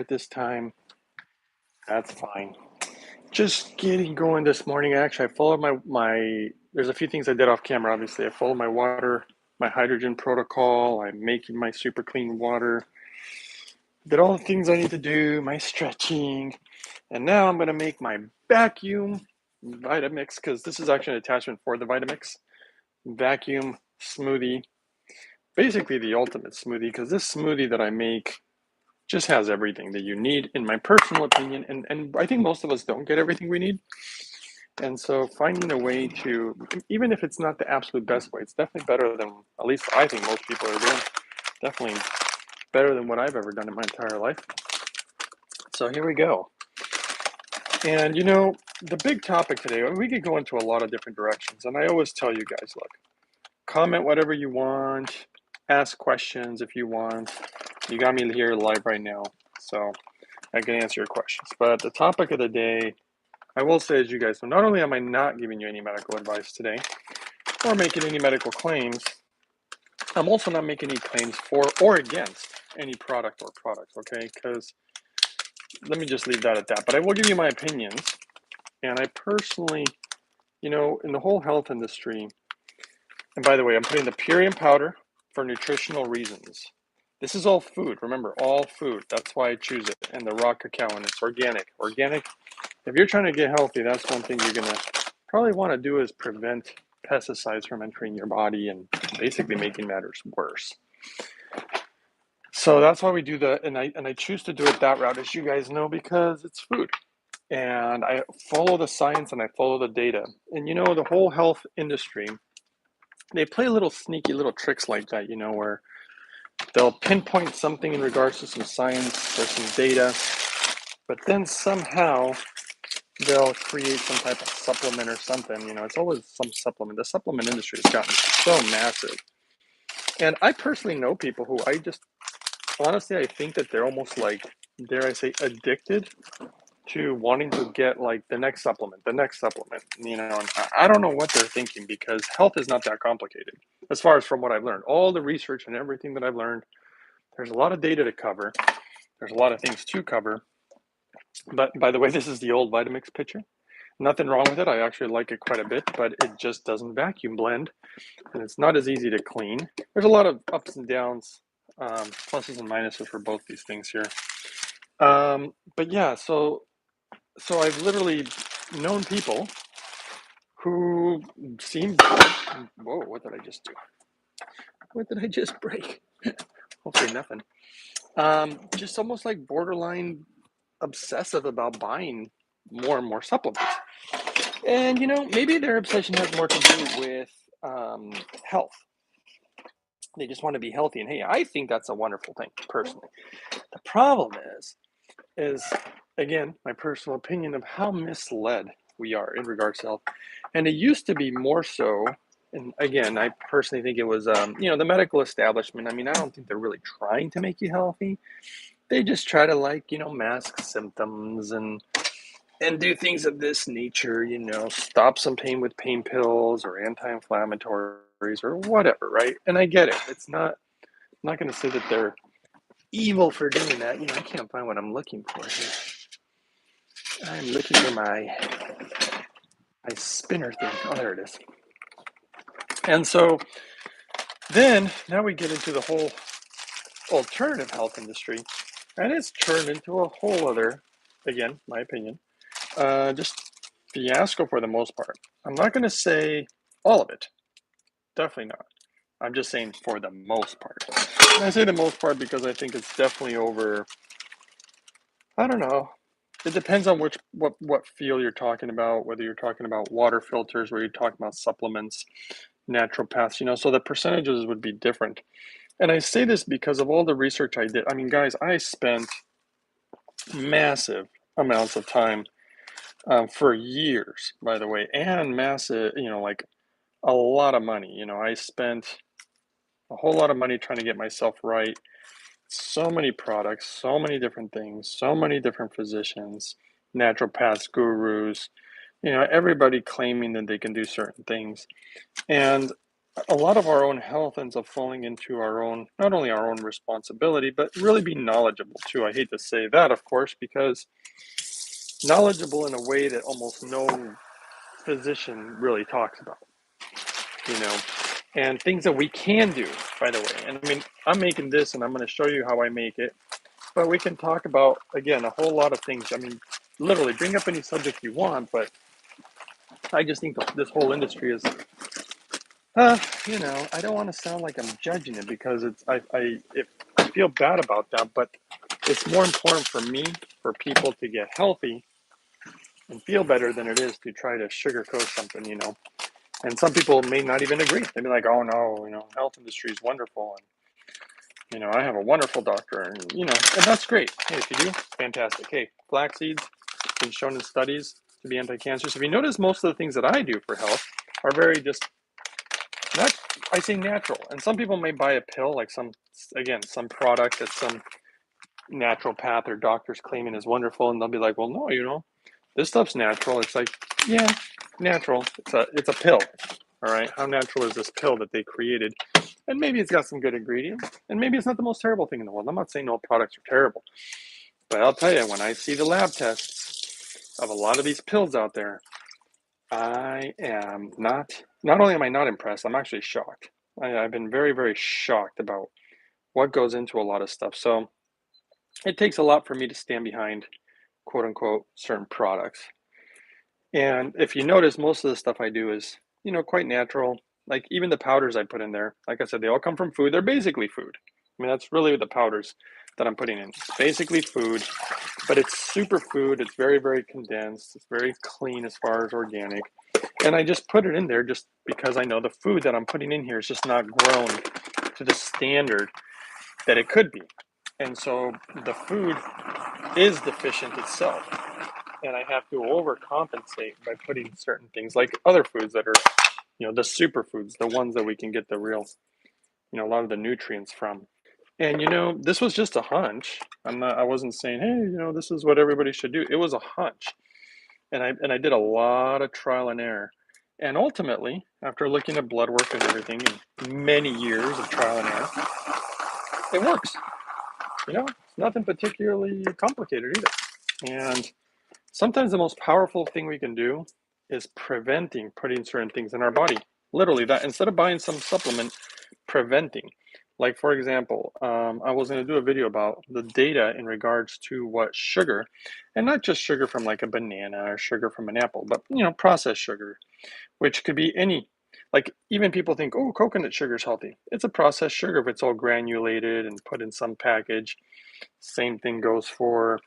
at this time. That's fine. Just getting going this morning. Actually, I followed my. There's a few things I did off camera. Obviously, I followed my water, my hydrogen protocol. I'm making my super clean water. Did all the things I need to do. My stretching, and now I'm gonna make my vacuum vitamix because this is actually an attachment for the vitamix vacuum smoothie. Basically, the ultimate smoothie because this smoothie that I make just has everything that you need, in my personal opinion. And I think most of us don't get everything we need. And so finding a way to, even if it's not the absolute best way, it's definitely better than, at least I think most people are doing, definitely better than what I've ever done in my entire life. So here we go. And the big topic today, we could go into a lot of different directions. And I always tell you guys, look, comment whatever you want, ask questions if you want. You got me here live right now, so I can answer your questions. But the topic of the day, I will say, as you guys know, not only am I not giving you any medical advice today or making any medical claims, I'm also not making any claims for or against any product or products, okay? Because let me just leave that at that. But I will give you my opinions. And I personally, in the whole health industry, and by the way, I'm putting the Purium powder for nutritional reasons. This is all food. Remember, all food. That's why I choose it. And the raw cacao, and it's organic. Organic. If you're trying to get healthy, that's one thing you're gonna probably want to do is prevent pesticides from entering your body and basically making matters worse. So that's why we do and I choose to do it that route, as you guys know, because it's food. And I follow the science and I follow the data. And the whole health industry, they play little sneaky little tricks like that, where they'll pinpoint something in regards to some science or some data, but then somehow they'll create some type of supplement or something. It's always some supplement. The supplement industry has gotten so massive. And I personally know people who honestly, I think that they're almost like, dare I say, addicted to wanting to get like the next supplement, and I don't know what they're thinking because health is not that complicated as far as from what I've learned. All the research and everything that I've learned, there's a lot of data to cover. There's a lot of things to cover. But by the way, this is the old Vitamix pitcher. Nothing wrong with it. I actually like it quite a bit, but it just doesn't vacuum blend, and it's not as easy to clean. There's a lot of ups and downs, pluses and minuses for both these things here. But yeah, so I've literally known people who seem, whoa, what did I just do? What did I just break? Hopefully nothing. Just almost like borderline obsessive about buying more and more supplements. And maybe their obsession has more to do with health. They just want to be healthy, and hey, I think that's a wonderful thing personally. The problem is again my personal opinion of how misled we are in regards to health. And it used to be more so. And again, I personally think it was the medical establishment. I mean, I don't think they're really trying to make you healthy. They just try to mask symptoms and do things of this nature, stop some pain with pain pills or anti-inflammatories or whatever, right? And I get it. I'm not going to say that they're evil for doing that. I can't find what I'm looking for here. I'm looking for my spinner thing. Oh, there it is. And so then now we get into the whole alternative health industry, and it's turned into a whole other, again, my opinion, just fiasco for the most part. I'm not going to say all of it. Definitely not. I'm just saying for the most part. And I say the most part because I think it's definitely over. I don't know. It depends on what field you're talking about, whether you're talking about water filters, whether you're talking about supplements, naturopaths, so the percentages would be different. And I say this because of all the research I did. I mean, guys, I spent massive amounts of time for years, by the way, and massive, like a lot of money. I spent a whole lot of money trying to get myself right. So many products, so many different things, so many different physicians, naturopaths, gurus, everybody claiming that they can do certain things. And a lot of our own health ends up falling into our own, not only our own responsibility, but really be knowledgeable too. I hate to say that, of course, because knowledgeable in a way that almost no physician really talks about, you know, and things that we can do, by the way. And I mean, I'm making this and I'm going to show you how I make it, but we can talk about, again, a whole lot of things. I mean, literally bring up any subject you want, but I just think this whole industry is, I don't want to sound like I'm judging it because I feel bad about that, but it's more important for me, for people to get healthy and feel better than it is to try to sugarcoat something. And some people may not even agree. They'd be like, oh no, health industry is wonderful. And, I have a wonderful doctor and that's great. Hey, if you do, fantastic. Hey, flax seeds been shown in studies to be anti-cancerous. If you notice, most of the things that I do for health are very just not, I say natural. And some people may buy a pill, like some product that some naturopath or doctor's claiming is wonderful. And they'll be like, well, no, this stuff's natural. It's like, yeah, natural. It's a pill. All right. How natural is this pill that they created? And maybe it's got some good ingredients. And maybe it's not the most terrible thing in the world. I'm not saying all products are terrible. But I'll tell you, when I see the lab tests of a lot of these pills out there, I am not only am I not impressed, I'm actually shocked. I've been very, very shocked about what goes into a lot of stuff. So it takes a lot for me to stand behind, quote unquote, certain products. And if you notice, most of the stuff I do is, quite natural. Like even the powders I put in there, like I said, they all come from food. They're basically food. I mean, that's really the powders that I'm putting in. It's basically food, but it's super food. It's very, very condensed. It's very clean as far as organic. And I just put it in there just because I know the food that I'm putting in here is just not grown to the standard that it could be. And so the food is deficient itself. And I have to overcompensate by putting certain things like other foods that are, the superfoods, the ones that we can get the real, a lot of the nutrients from. And this was just a hunch. I wasn't saying, hey, this is what everybody should do. It was a hunch. And I did a lot of trial and error. And ultimately, after looking at blood work and everything, and many years of trial and error, it works. It's nothing particularly complicated either. And sometimes the most powerful thing we can do is preventing putting certain things in our body. Literally, that instead of buying some supplement, preventing. Like, for example, I was going to do a video about the data in regards to what sugar, and not just sugar from like a banana or sugar from an apple, but, processed sugar, which could be any, like even people think, oh, coconut sugar is healthy. It's a processed sugar if it's all granulated and put in some package. Same thing goes for,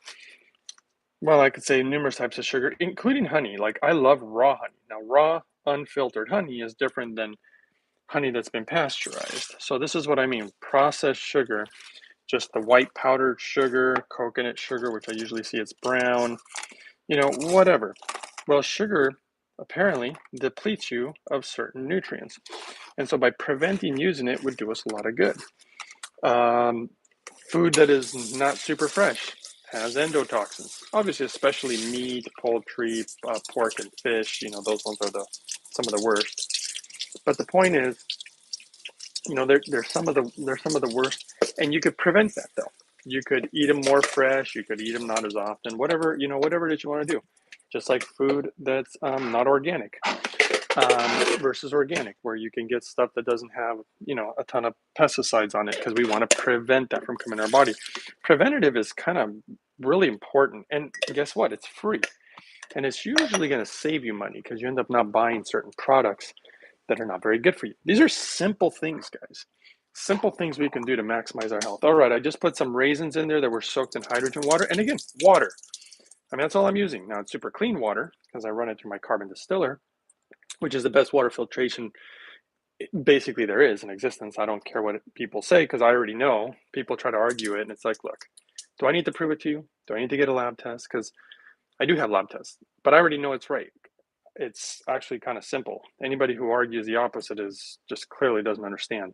well, I could say numerous types of sugar, including honey. Like I love raw honey. Now, raw, unfiltered honey is different than honey that's been pasteurized. So this is what I mean. Processed sugar, just the white powdered sugar, coconut sugar, which I usually see it's brown, whatever. Well, sugar apparently depletes you of certain nutrients. And so by preventing using it would do us a lot of good. Food that is not super fresh has endotoxins. Obviously, especially meat, poultry, pork, and fish. Those ones are some of the worst. But the point is, they're some of the worst, and you could prevent that though. You could eat them more fresh. You could eat them not as often. Whatever it is you want to do. Just like food that's not organic versus organic, where you can get stuff that doesn't have a ton of pesticides on it, because we want to prevent that from coming in our body. Preventative is kind of really important, and guess what? It's free, and it's usually going to save you money because you end up not buying certain products that are not very good for you. These are simple things, guys. Simple things we can do to maximize our health. All right, I just put some raisins in there that were soaked in hydrogen water. And again, water. I mean, that's all I'm using. Now, it's super clean water because I run it through my carbon distiller, which is the best water filtration basically there is in existence. I don't care what people say because I already know. People try to argue it, and it's like, look, do I need to prove it to you? Do I need to get a lab test? Because I do have lab tests, but I already know it's right. It's actually kind of simple. Anybody who argues the opposite is just clearly doesn't understand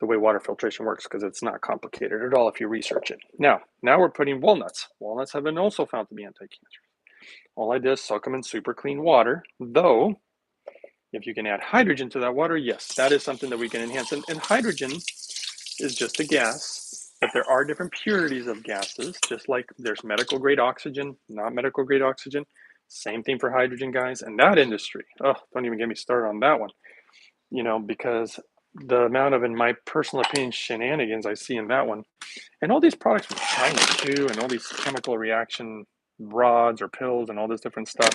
the way water filtration works, because it's not complicated at all if you research it. Now we're putting walnuts. Walnuts have been also found to be anti-cancerous. All I did is soak them in super clean water, though If you can add hydrogen to that water, yes, that is something that we can enhance. And hydrogen is just a gas, but there are different purities of gases, just like there's medical grade oxygen, not medical grade oxygen. Same thing for hydrogen, guys. And that industry, oh, don't even get me started on that one, because the amount of, in my personal opinion, shenanigans I see in that one, and all these products from China too, and all these chemical reaction rods or pills and all this different stuff,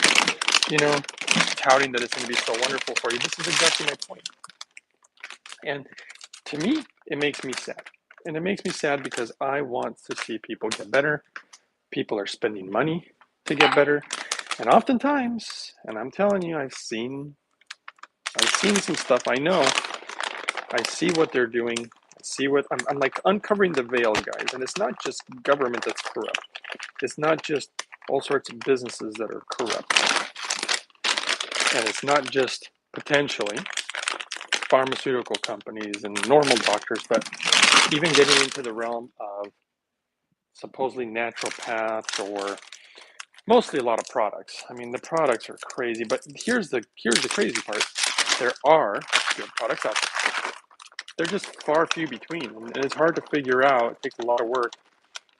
touting that it's going to be so wonderful for you. This is exactly my point. And to me, it makes me sad. And it makes me sad because I want to see people get better. People are spending money to get better. And oftentimes, and I'm telling you, I've seen some stuff. I know. I see what they're doing. I see what I'm like uncovering the veil, guys. And it's not just government that's corrupt. It's not just all sorts of businesses that are corrupt. And it's not just potentially pharmaceutical companies and normal doctors, but even getting into the realm of supposedly naturopaths or mostly a lot of products. I mean, the products are crazy, but here's the crazy part. There are good products out there. They're just far few between, and it's hard to figure out. It takes a lot of work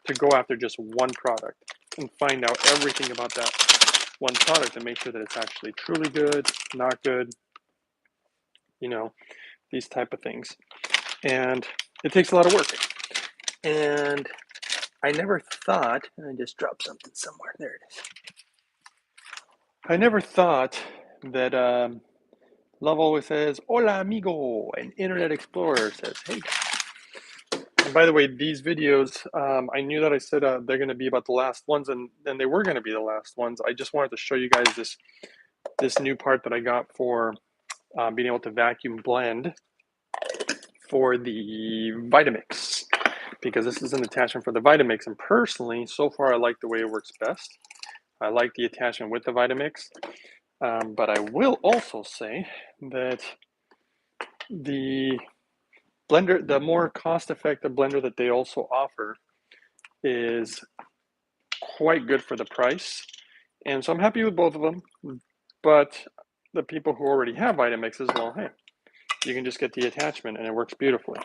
to go after just one product and find out everything about that one product and make sure that it's actually truly good, not good, these type of things. And it takes a lot of work. And I never thought, and I just dropped something somewhere. There it is. I never thought that Love always says, "Hola, amigo," and Internet Explorer says, "Hey." And by the way, these videos, I knew that I said they're going to be about the last ones, and they were going to be the last ones. I just wanted to show you guys this new part that I got for being able to vacuum blend for the Vitamix, because this is an attachment for the Vitamix, and personally, so far, I like the way it works best. I like the attachment with the Vitamix, but I will also say that the blender, the more cost-effective blender that they also offer, is quite good for the price. And so I'm happy with both of them. But the people who already have Vitamixes, well, hey, you can just get the attachment and it works beautifully.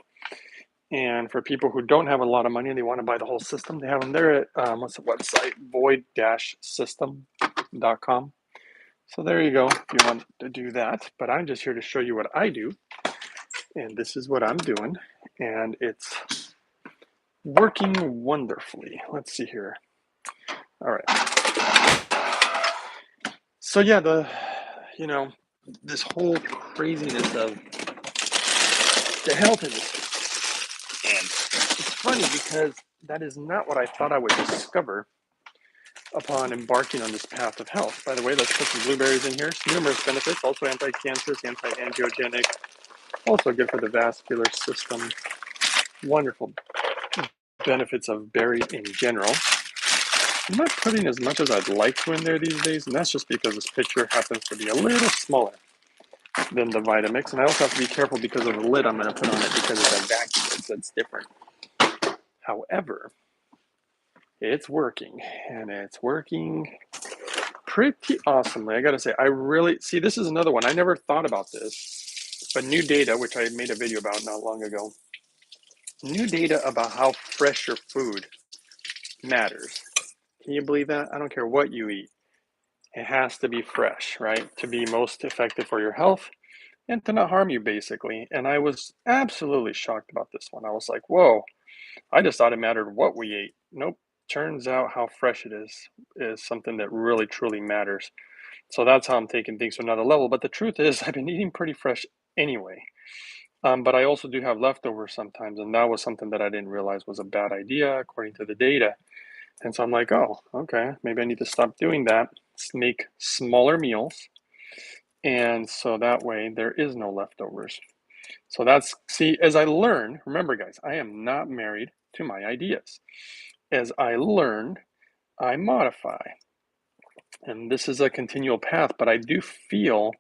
And for people who don't have a lot of money and they want to buy the whole system, they have them there at, what's the website? void-system.com. So there you go if you want to do that. But I'm just here to show you what I do. And this is what I'm doing. And it's working wonderfully. Let's see here. All right. So yeah, this whole craziness of the health industry. And it's funny because that is not what I thought I would discover upon embarking on this path of health. By the way, let's put some blueberries in here. Numerous benefits, also anti-cancerous, anti-angiogenic, also good for the vascular system. Wonderful benefits of berries in general. I'm not putting as much as I'd like to in there these days, and that's just because this picture happens to be a little smaller than the Vitamix. And I also have to be careful because of the lid I'm going to put on it because it's a vacuum lid, so it's different. However, it's working, and it's working pretty awesomely. I got to say, I really, see, this is another one. I never thought about this, but new data, which I made a video about not long ago, new data about how fresh your food matters. Can you believe that? I don't care what you eat. It has to be fresh, right? To be most effective for your health and to not harm you, basically. And I was absolutely shocked about this one. I was like, whoa, I just thought it mattered what we ate. Nope. Turns out how fresh it is something that really, truly matters. So that's how I'm taking things to another level. But the truth is, I've been eating pretty fresh anyway. But I also do have leftovers sometimes. And that was something that I didn't realize was a bad idea, according to the data. And so I'm like, oh, okay, maybe I need to stop doing that. Make smaller meals. And so that way there is no leftovers. So see, as I learn, remember guys, I am not married to my ideas. As I learn, I modify. And this is a continual path, but I do feel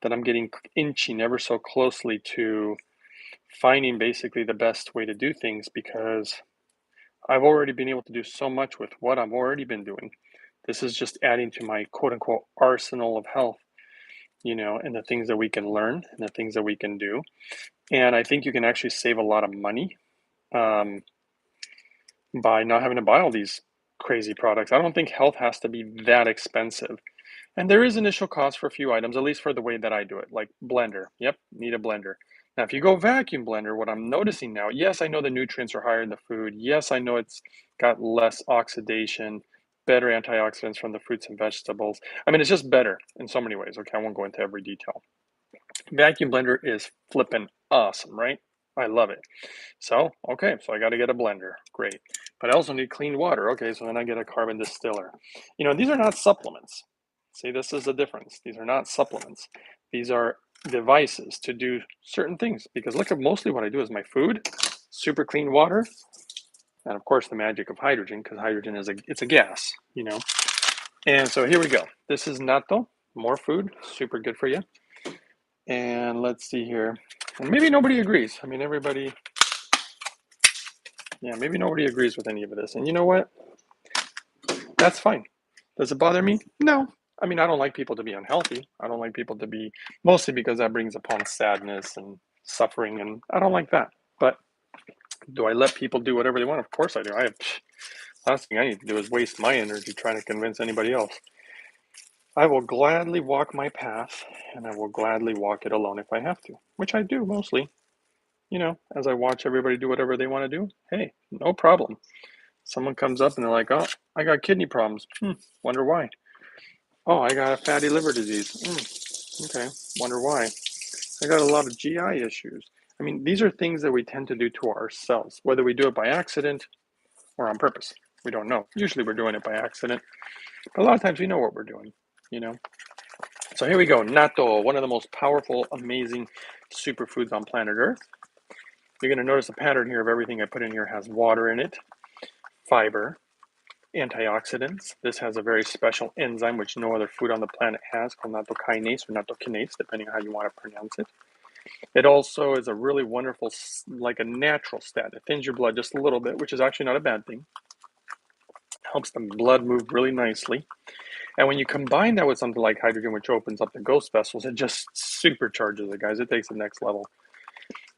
that I'm getting inching ever so closely to finding basically the best way to do things, because I've already been able to do so much with what I've already been doing. This is just adding to my quote unquote arsenal of health. and the things that we can learn and the things that we can do. And I think you can actually save a lot of money um, by not having to buy all these crazy products. I don't think health has to be that expensive. And there is initial cost for a few items, at least for the way that I do it, like blender. Yep, need a blender. Now, if you go vacuum blender, what I'm noticing now, yes, I know the nutrients are higher in the food. Yes, I know it's got less oxidation, better antioxidants from the fruits and vegetables. I mean, it's just better in so many ways. Okay, I won't go into every detail. Vacuum blender is flipping awesome, right? I love it. So, okay, so I got to get a blender. Great. But I also need clean water. Okay, so then I get a carbon distiller. These are not supplements. See, this is the difference. These are not supplements. These are devices to do certain things. Because look at mostly what I do is my food, super clean water, and of course the magic of hydrogen, because hydrogen it's a gas. And so here we go. This is natto, more food, super good for you. And let's see here. And maybe nobody agrees. I mean, maybe nobody agrees with any of this. And you know what? That's fine. Does it bother me? No. I mean, I don't like people to be unhealthy. I don't like people to be, mostly because that brings upon sadness and suffering, and I don't like that. But do I let people do whatever they want? Of course I do. Last thing I need to do is waste my energy trying to convince anybody else. I will gladly walk my path, and I will gladly walk it alone if I have to, which I do mostly. As I watch everybody do whatever they want to do, hey, no problem. Someone comes up and they're like, oh, I got kidney problems. Wonder why. Oh, I got a fatty liver disease. Okay, wonder why. I got a lot of GI issues. I mean, these are things that we tend to do to ourselves, whether we do it by accident or on purpose. We don't know. Usually we're doing it by accident, but a lot of times we know what we're doing, you know? So here we go. Natto, one of the most powerful, amazing superfoods on planet Earth. You're going to notice a pattern here of everything I put in here has water in it, fiber, antioxidants. This has a very special enzyme which no other food on the planet has, called nattokinase or nattokinase, depending on how you want to pronounce it. It also is a really wonderful, like a natural statin. It thins your blood just a little bit, which is actually not a bad thing. Helps the blood move really nicely. And when you combine that with something like hydrogen, which opens up the ghost vessels, it just supercharges it, guys. It takes the next level.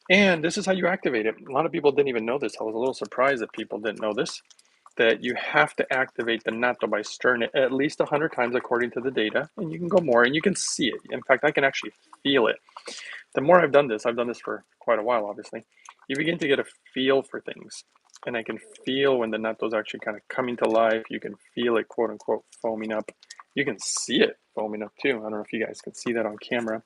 And this is how you activate it. A lot of people didn't even know this. I was a little surprised that people didn't know this, that you have to activate the natto by stirring it at least 100 times according to the data. And you can go more and you can see it. In fact, I can actually feel it. The more I've done this for quite a while, obviously, you begin to get a feel for things. And I can feel when the natto is actually kind of coming to life. You can feel it, quote unquote, foaming up. You can see it foaming up too. I don't know if you guys can see that on camera.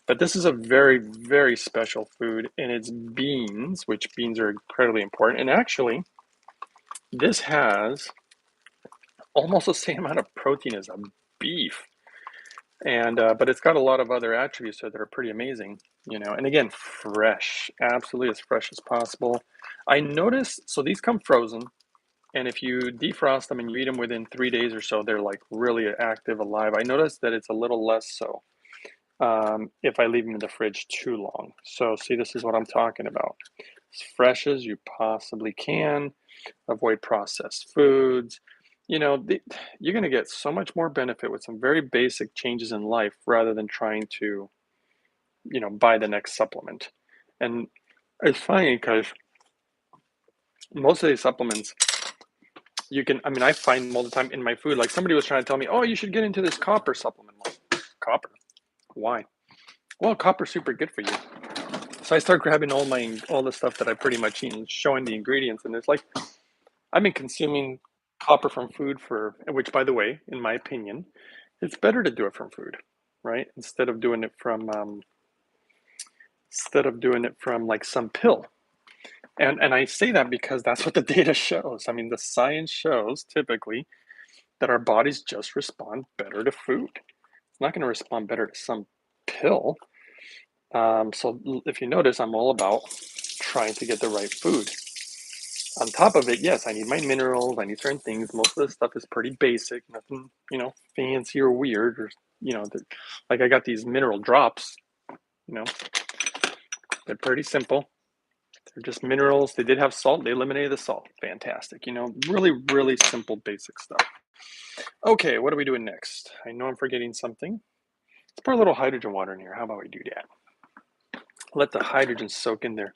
But this is a very, very special food, and it's beans, which beans are incredibly important. And actually, this has almost the same amount of protein as a beef. And but it's got a lot of other attributes to it that are pretty amazing. And again, fresh, absolutely as fresh as possible. I noticed, so these come frozen, and if you defrost them and you eat them within 3 days or so, they're like really active, alive. I noticed that it's a little less so if I leave them in the fridge too long. So see, this is what I'm talking about. As fresh as you possibly can. Avoid processed foods. You're going to get so much more benefit with some very basic changes in life rather than trying to, buy the next supplement. And it's funny because most of these supplements, I mean, I find them all the time in my food. Like somebody was trying to tell me, oh, you should get into this copper supplement. Like, copper? Why? Well, copper's super good for you. So I start grabbing all the stuff that I pretty much eat and showing the ingredients, and it's like I've been consuming copper from food which, by the way, in my opinion, it's better to do it from food, right? Instead of doing it from like some pill. And I say that because that's what the data shows. I mean, the science shows typically that our bodies just respond better to food. It's not going to respond better to some pill. So if you notice, I'm all about trying to get the right food. On top of it, yes, I need my minerals. I need certain things. Most of the stuff is pretty basic, nothing, fancy or weird, or like I got these mineral drops. You know, they're pretty simple. They're just minerals. They did have salt. They eliminated the salt. Fantastic. Really, really simple, basic stuff. Okay, what are we doing next? I know I'm forgetting something. Let's pour a little hydrogen water in here. How about we do that? Let the hydrogen soak in there.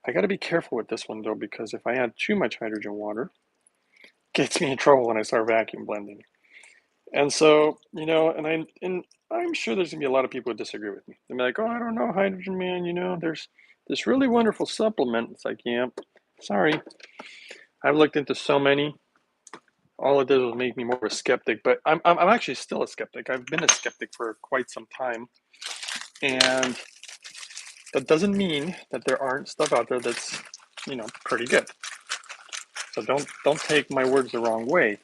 I got to be careful with this one though, because if I add too much hydrogen water, it gets me in trouble when I start vacuum blending. And so, I'm sure there's gonna be a lot of people who disagree with me. They'll be like, "Oh, I don't know, hydrogen man. There's this really wonderful supplement." It's like, yeah, sorry, I've looked into so many. All it did was make me more of a skeptic. But I'm actually still a skeptic. I've been a skeptic for quite some time, and that doesn't mean that there aren't stuff out there that's, pretty good. So don't take my words the wrong way.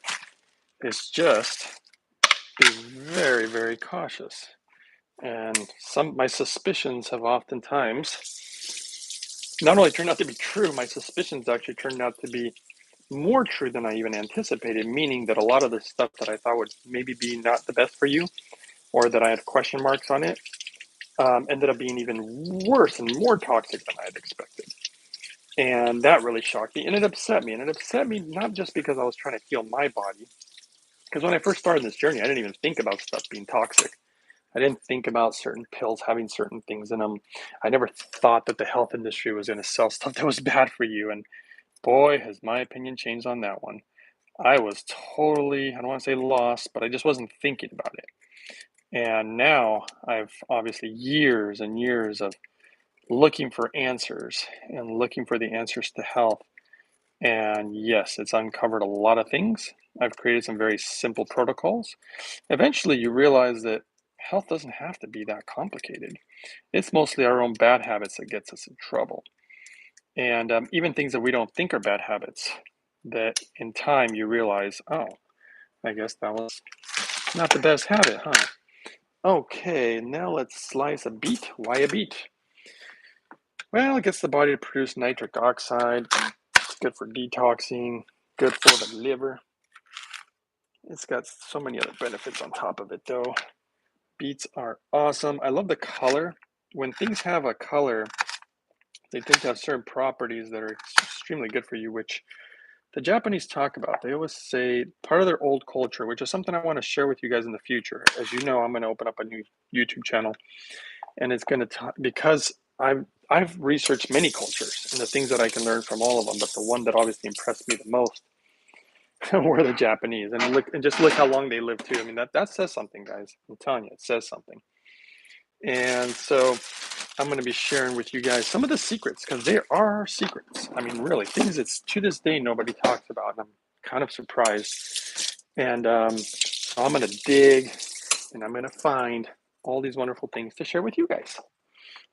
It's just be very, very cautious. And my suspicions have oftentimes not only turned out to be true, my suspicions actually turned out to be more true than I even anticipated, meaning that a lot of the stuff that I thought would maybe be not the best for you, or that I had question marks on it, ended up being even worse and more toxic than I had expected. And that really shocked me, and it upset me. And it upset me not just because I was trying to heal my body, because when I first started this journey, I didn't even think about stuff being toxic. I didn't think about certain pills having certain things in them. I never thought that the health industry was going to sell stuff that was bad for you. And boy, has my opinion changed on that one. I was totally, I don't want to say lost, but I just wasn't thinking about it. And now I've obviously years and years of looking for answers and looking for the answers to health. And yes, it's uncovered a lot of things. I've created some very simple protocols. Eventually, you realize that health doesn't have to be that complicated. It's mostly our own bad habits that gets us in trouble. And even things that we don't think are bad habits, that in time you realize, oh, I guess that was not the best habit, huh? Okay, now let's slice a beet. Why a beet? Well, it gets the body to produce nitric oxide. It's good for detoxing, good for the liver. It's got so many other benefits on top of it, though. Beets are awesome. I love the color. When things have a color, they tend to have certain properties that are extremely good for you, which the Japanese talk about. They always say part of their old culture, which is something I want to share with you guys in the future. As you know, I'm going to open up a new YouTube channel, and it's going to because I've researched many cultures and the things that I can learn from all of them, but the one that obviously impressed me the most were the Japanese. And just look how long they live too. I mean that says something, guys. I'm telling you, it says something. And so I'm going to be sharing with you guys some of the secrets, because there are secrets. I mean, really, things that to this day nobody talks about. And I'm kind of surprised. And so I'm going to dig and I'm going to find all these wonderful things to share with you guys,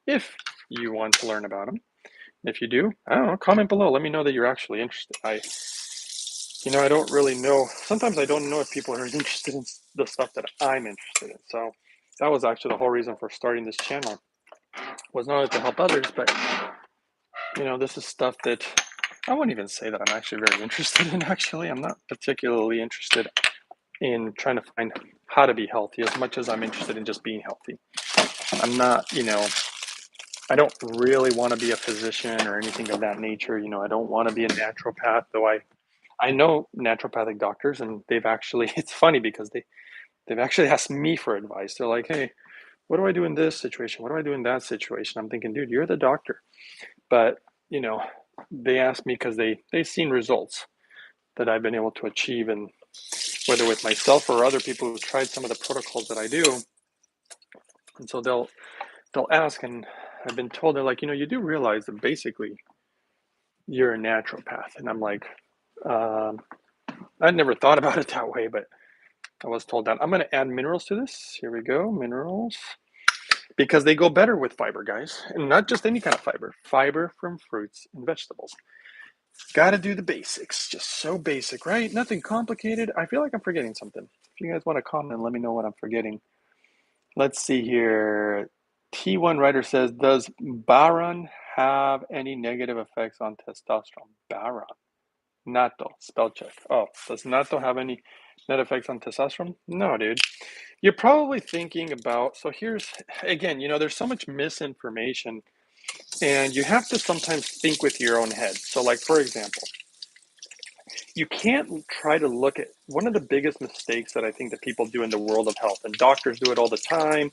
if you want to learn about them. If you do, I don't know, comment below. Let me know that you're actually interested. I don't really know. Sometimes I don't know if people are interested in the stuff that I'm interested in. So that was actually the whole reason for starting this channel, was not only to help others, but this is stuff that I wouldn't even say that I'm actually very interested in. Actually, I'm not particularly interested in trying to find how to be healthy as much as I'm interested in just being healthy. I'm not, I don't really want to be a physician or anything of that nature. I don't want to be a naturopath, though I know naturopathic doctors, and they've actually, it's funny because they've actually asked me for advice. They're like, hey, what do I do in this situation? What do I do in that situation? I'm thinking, dude, you're the doctor. But, they asked me because they've seen results that I've been able to achieve, and whether with myself or other people who've tried some of the protocols that I do. And so they'll ask, and I've been told, they're like, you do realize that basically you're a naturopath. And I'm like, I'd never thought about it that way, but I was told that. I'm going to add minerals to this. Here we go, minerals. Because they go better with fiber, guys. And not just any kind of fiber. Fiber from fruits and vegetables. Got to do the basics. Just so basic, right? Nothing complicated. I feel like I'm forgetting something. If you guys want to comment, let me know what I'm forgetting. Let's see here. T1 writer says, does Baron have any negative effects on testosterone? Baron. Natto, spell check. Oh, does natto have any net effects on testosterone? No, dude. You're probably thinking about, so here's, again, there's so much misinformation, and you have to sometimes think with your own head. So, like, for example, you can't try to look at one of the biggest mistakes that I think that people do in the world of health, and doctors do it all the time.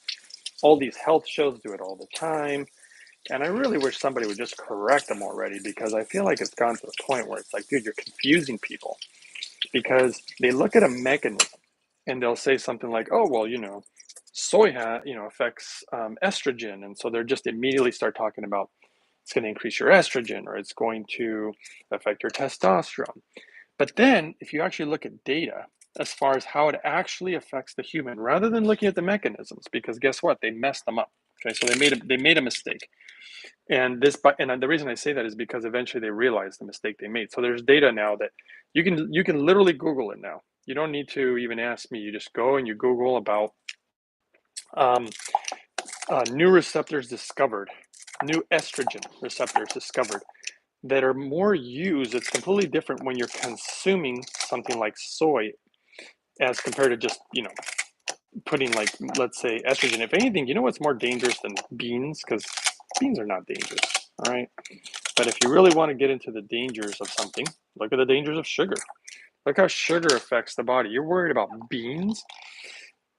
all these health shows do it all the time. And I really wish somebody would just correct them already, because I feel like it's gone to the point where it's like, dude, you're confusing people, because they look at a mechanism and they'll say something like, oh, well, soy affects estrogen. And so they're just immediately start talking about it's going to increase your estrogen, or it's going to affect your testosterone. But then if you actually look at data as far as how it actually affects the human, rather than looking at the mechanisms, because guess what? They messed them up. Okay, so they made a mistake. And the reason I say that is because eventually they realized the mistake they made. So there's data now that you can literally Google it now. You don't need to even ask me. You just go and you Google about um, new receptors discovered, new estrogen receptors discovered that are more used. It's completely different when you're consuming something like soy as compared to just putting, like, let's say, estrogen. If anything, you know what's more dangerous than beans? Because beans are not dangerous, all right? But if you really want to get into the dangers of something, look at the dangers of sugar. Look how sugar affects the body. You're worried about beans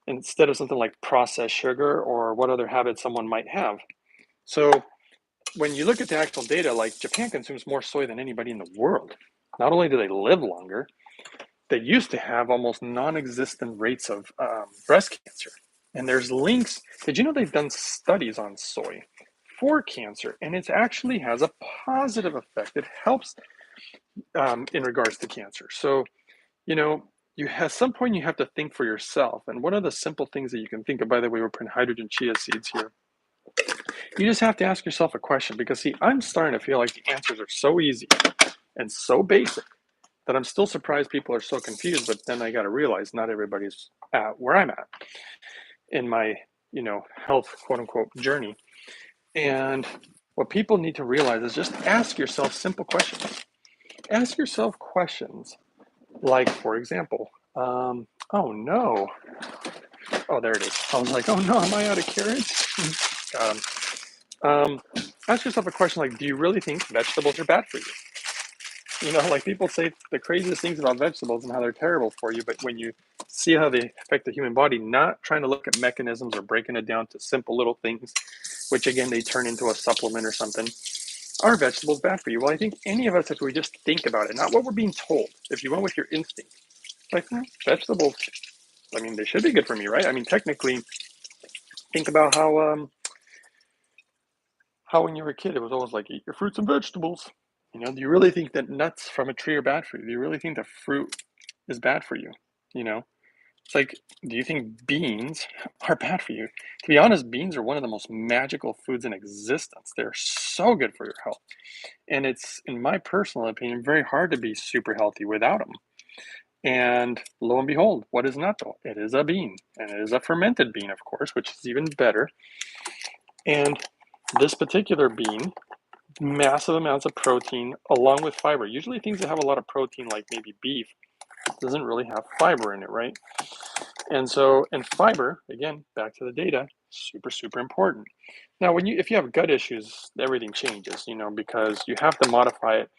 instead of something like processed sugar or what other habits someone might have. So when you look at the actual data, like, Japan consumes more soy than anybody in the world. Not only do they live longer, they used to have almost non-existent rates of breast cancer. And there's links. Did you know they've done studies on soy for cancer, and it actually has a positive effect? It helps in regards to cancer. So, you at some point you have to think for yourself. And one of the simple things that you can think of, by the way, we're putting hydrogen chia seeds here. You just have to ask yourself a question, because see, I'm starting to feel like the answers are so easy and so basic that I'm still surprised people are so confused. But then I got to realize not everybody's at where I'm at in my, health, quote unquote, journey. And what people need to realize is just ask yourself simple questions. Ask yourself questions like, for example, oh no, oh, there it is. I was like, oh no, am I out of carrots? Got 'em. Ask yourself a question like, do you really think vegetables are bad for you? Like, people say the craziest things about vegetables and how they're terrible for you, but when you see how they affect the human body, not trying to look at mechanisms or breaking it down to simple little things, which again, they turn into a supplement or something. Are vegetables bad for you? Well, I think any of us, if we just think about it, not what we're being told, if you went with your instinct, like, vegetables, I mean, they should be good for me, right? I mean, technically, think about how when you were a kid, it was always like, eat your fruits and vegetables. Do you really think that nuts from a tree are bad for you? Do you really think the fruit is bad for you? You know, it's like, do you think beans are bad for you? To be honest, beans are one of the most magical foods in existence. They're so good for your health. And it's, in my personal opinion, very hard to be super healthy without them. And lo and behold, what is natto? It is a bean, and it is a fermented bean, of course, which is even better. And this particular bean, massive amounts of protein along with fiber. Usually things that have a lot of protein, like maybe beef, doesn't really have fiber in it, right? And fiber, again, back to the data, super, super important. Now, if you have gut issues, everything changes, because you have to modify it,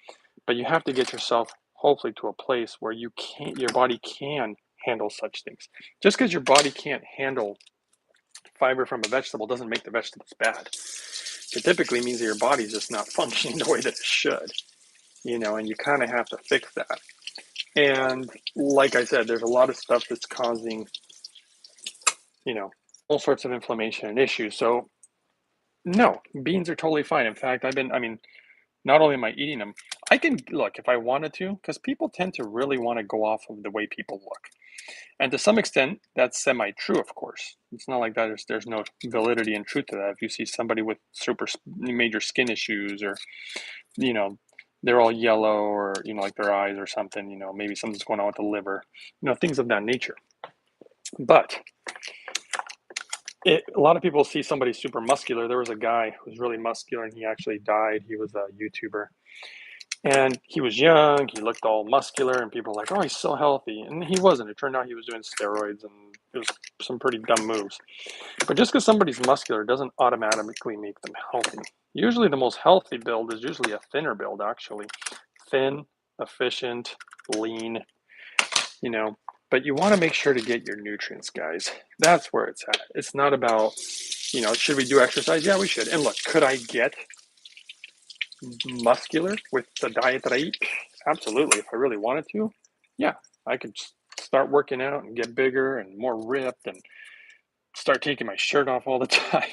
but you have to get yourself hopefully to a place where your body can handle such things. Just because your body can't handle fiber from a vegetable doesn't make the vegetables bad. It typically means that your body's just not functioning the way that it should, and you kind of have to fix that. And like I said, there's a lot of stuff that's causing, all sorts of inflammation and issues. So no, beans are totally fine. In fact, not only am I eating them, I can look if I wanted to, because people tend to really want to go off of the way people look. And to some extent, that's semi-true, of course. It's not like that. There's no validity and truth to that. If you see somebody with super major skin issues, or, you know, they're all yellow, or, like their eyes or something, maybe something's going on with the liver, things of that nature. But a lot of people see somebody super muscular. There was a guy who was really muscular, and he actually died. He was a YouTuber. And he was young, he looked all muscular, and people were like, oh, he's so healthy. And he wasn't. It turned out he was doing steroids, and it was some pretty dumb moves. But just because somebody's muscular doesn't automatically make them healthy. Usually the most healthy build is usually a thinner build, actually. Thin, efficient, lean, you know. But you want to make sure to get your nutrients, guys. That's where it's at. It's not about, should we do exercise? Yeah, we should. And look, could I get muscular with the diet that I eat? Absolutely. If I really wanted to, yeah, I could start working out and get bigger and more ripped and start taking my shirt off all the time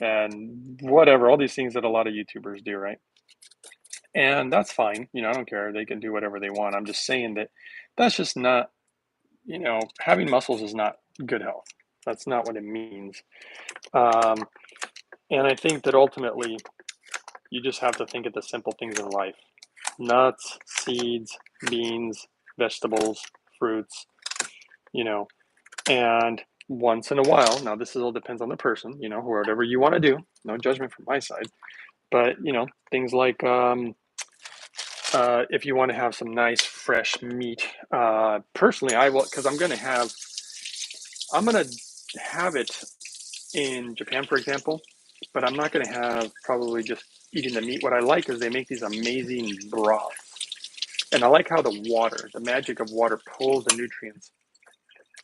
and whatever, all these things that a lot of YouTubers do, right? And that's fine. I don't care. They can do whatever they want. I'm just saying that that's just not, having muscles is not good health. That's not what it means. Um, and I think that ultimately you just have to think of the simple things in life: nuts, seeds, beans, vegetables, fruits, you know, and once in a while, now this all depends on the person, whatever you want to do, no judgment from my side, but, things like, if you want to have some nice fresh meat, personally, I will, because I'm going to have it in Japan, for example, but I'm not going to have probably just eating the meat. What I like is they make these amazing broths. And I like how the magic of water pulls the nutrients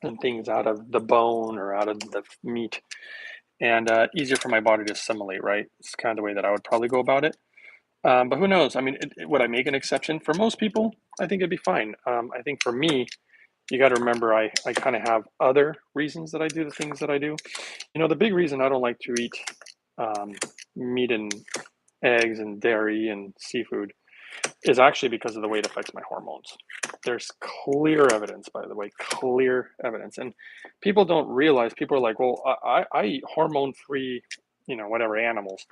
and things out of the bone or out of the meat, and easier for my body to assimilate, right? It's kind of the way that I would probably go about it. But who knows? I mean, would I make an exception? For most people, I think it'd be fine. I think for me, you got to remember, I kind of have other reasons that I do the things that I do. The big reason I don't like to eat um, meat and eggs and dairy and seafood is actually because of the way it affects my hormones. There's clear evidence, by the way, clear evidence. And people don't realize, people are like, well, I eat hormone free, whatever animals.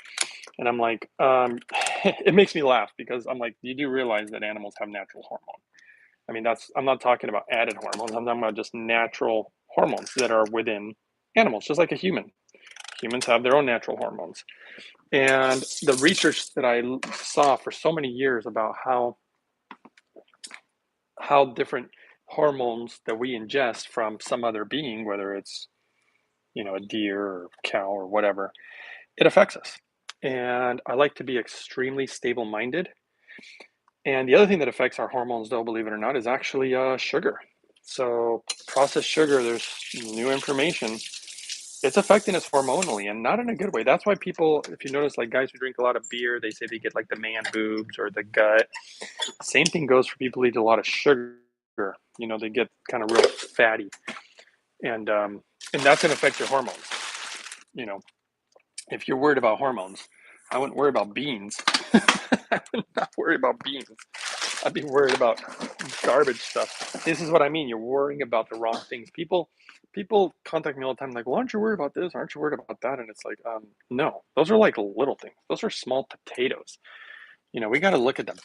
And I'm like, it makes me laugh because I'm like, you do realize that animals have natural hormone. I mean, I'm not talking about added hormones. I'm talking about just natural hormones that are within animals, just like a human. Humans have their own natural hormones. And the research that I saw for so many years about how different hormones that we ingest from some other being, whether it's, a deer or cow or whatever, it affects us. And I like to be extremely stable minded. And the other thing that affects our hormones, though, believe it or not, is actually sugar. So processed sugar, there's new information. It's affecting us hormonally and not in a good way. That's why people, if you notice, like guys who drink a lot of beer, they say they get like the man boobs or the gut. Same thing goes for people who eat a lot of sugar. They get kind of real fatty, and that's going to affect your hormones. You know, if you're worried about hormones, I wouldn't worry about beans. I would not worry about beans. I'd be worried about garbage stuff. This is what I mean. You're worrying about the wrong things. People contact me all the time, like, well, aren't you worried about this? Aren't you worried about that? And it's like, no, those are like little things. Those are small potatoes. We got to look at the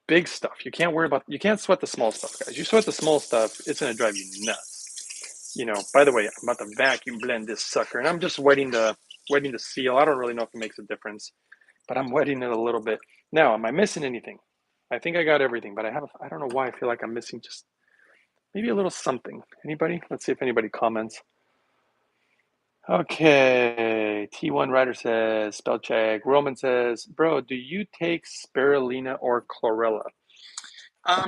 big stuff. You can't sweat the small stuff, guys. You sweat the small stuff, it's going to drive you nuts. By the way, I'm about to vacuum blend this sucker, and I'm just wetting the seal. I don't really know if it makes a difference, but I'm wetting it a little bit. Now, am I missing anything? I think I got everything, but I don't know why I feel like I'm missing just maybe a little something. Anybody? Let's see if anybody comments. Okay, T1 Rider says, spell check. Roman says, bro, do you take spirulina or chlorella?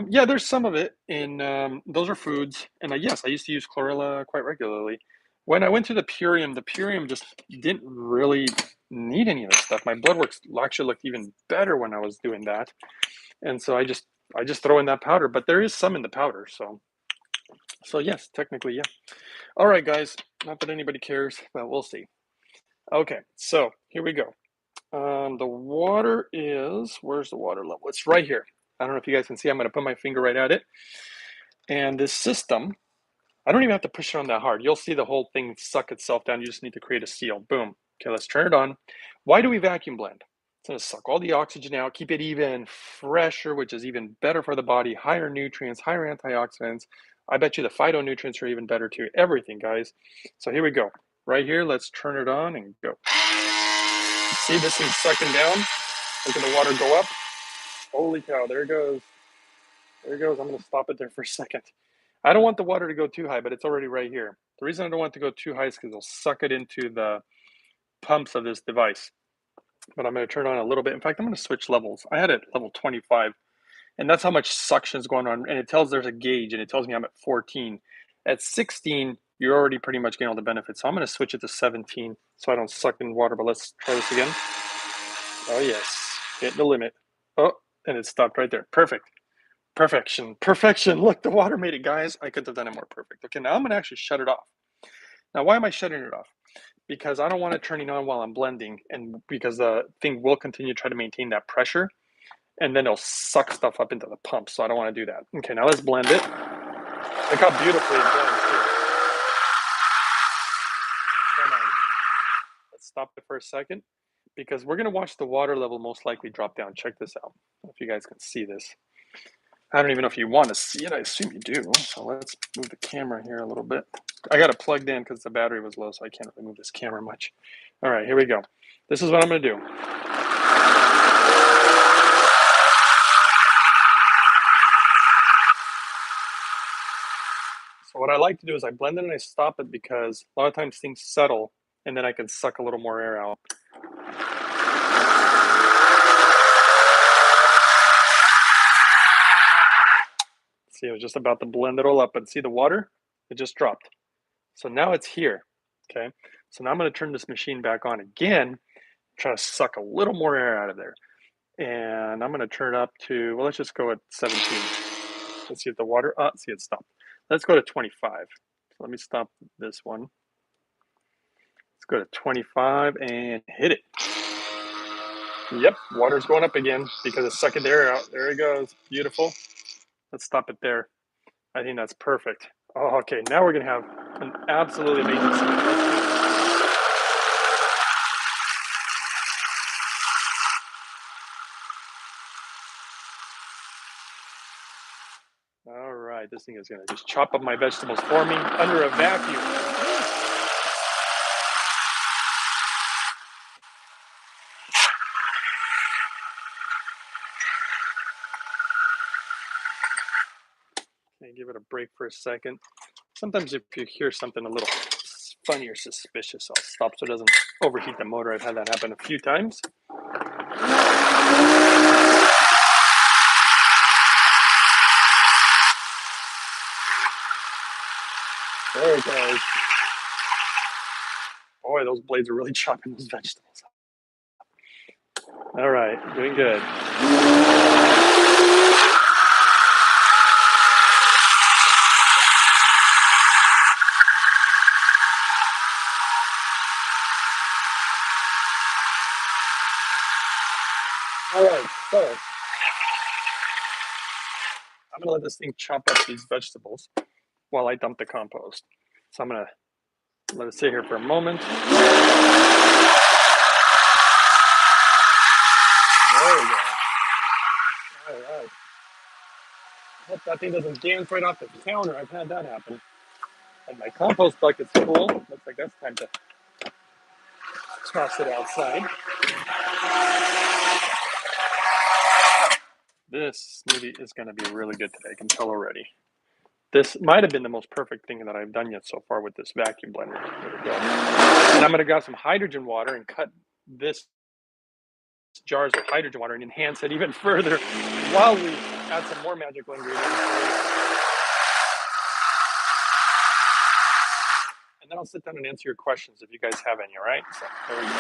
Yeah, there's some of it in, those are foods. And yes, I used to use chlorella quite regularly. When I went to the Purium just didn't really need any of this stuff. My blood work actually looked even better when I was doing that. And so I just throw in that powder, but there is some in the powder. So yes, technically, yeah. All right, guys, not that anybody cares, but we'll see. Okay, so here we go. The water where's the water level? It's right here. I don't know if you guys can see. I'm going to put my finger right at it. And this system, I don't even have to push it on that hard. You'll see the whole thing suck itself down. You just need to create a seal. Boom. Okay, let's turn it on. Why do we vacuum blend? It's going to suck all the oxygen out, keep it even fresher, which is even better for the body, higher nutrients, higher antioxidants. I bet you the phytonutrients are even better too. Everything, guys. So here we go. Right here, let's turn it on and go. See this thing sucking down? Look at the water go up. Holy cow, there it goes. There it goes. I'm going to stop it there for a second. I don't want the water to go too high, but it's already right here. The reason I don't want it to go too high is because it'll suck it into the pumps of this device. But I'm going to turn on a little bit. In fact, I'm going to switch levels. I had it level 25, And that's how much suction is going on. And it tells there's a gauge, and it tells me I'm at 14. At 16, you're already pretty much getting all the benefits. So I'm going to switch it to 17 so I don't suck in water. But let's try this again. Oh, yes. Hit the limit. Oh, and it stopped right there. Perfect. Perfection. Perfection. Look, the water made it, guys. I couldn't have done it more perfect. Okay, now I'm going to actually shut it off. Now, why am I shutting it off? Because I don't want it turning on while I'm blending, and because the thing will continue to try to maintain that pressure, and then it'll suck stuff up into the pump. So I don't want to do that. Okay, now let's blend it. Look how beautifully it blends too. So nice. Let's stop it for a second because we're gonna watch the water level most likely drop down. Check this out. I don't know if you guys can see this. I don't even know if you want to see it. I assume you do. So let's move the camera here a little bit. I got it plugged in because the battery was low, so I can't really move this camera much. All right, here we go. This is what I'm gonna do. So what I like to do is I blend it and I stop it because a lot of times things settle and then I can suck a little more air out. See, I was just about to blend it all up, but see the water? It just dropped. So now it's here, okay? So now I'm gonna turn this machine back on again, try to suck a little more air out of there. And I'm gonna turn it up to, well, let's just go at 17. Let's see if the water, see it stopped. Let's go to 25. So let me stop this one. Let's go to 25 and hit it. Yep, water's going up again because it's sucking the air out. There it goes, beautiful. Let's stop it there. I think that's perfect. Oh, okay, now we're gonna have an absolutely amazing smoothie. All right, this thing is gonna just chop up my vegetables for me under a vacuum. Okay, give it a break for a second. Sometimes if you hear something a little funny or suspicious, I'll stop so it doesn't overheat the motor. I've had that happen a few times. There it goes. Boy, those blades are really chopping those vegetables. All right, doing good. All right, so I'm gonna let this thing chop up these vegetables while I dump the compost. So I'm gonna let it sit here for a moment. There we go. All right. Hope that thing doesn't dance right off the counter. I've had that happen. And my compost bucket's full. Looks like that's time to toss it outside. This smoothie is going to be really good today. I can tell already. This might have been the most perfect thing that I've done yet so far with this vacuum blender. There we go. And I'm going to grab some hydrogen water and cut this jars of hydrogen water and enhance it even further while we add some more magical ingredients. And then I'll sit down and answer your questions if you guys have any, all right? So there we go.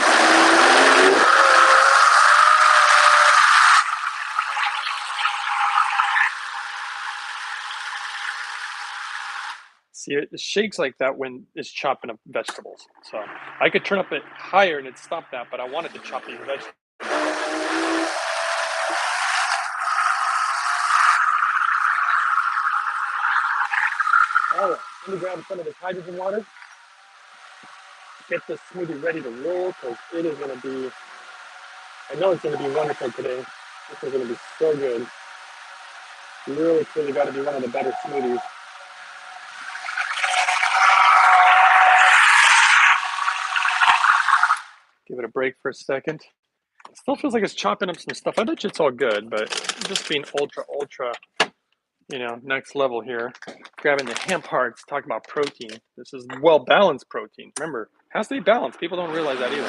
See, it shakes like that when it's chopping up vegetables. So I could turn up it higher and it'd stop that, but I wanted to chop these vegetables. All right, let me grab some of this hydrogen water. Get this smoothie ready to roll because it is going to be, I know it's going to be wonderful today. This is going to be so good. Really, truly got to be one of the better smoothies. Give it a break for a second. It still feels like it's chopping up some stuff. I bet you it's all good, but just being ultra, next level here. Grabbing the hemp hearts, talking about protein. This is well-balanced protein. Remember, it has to be balanced. People don't realize that either.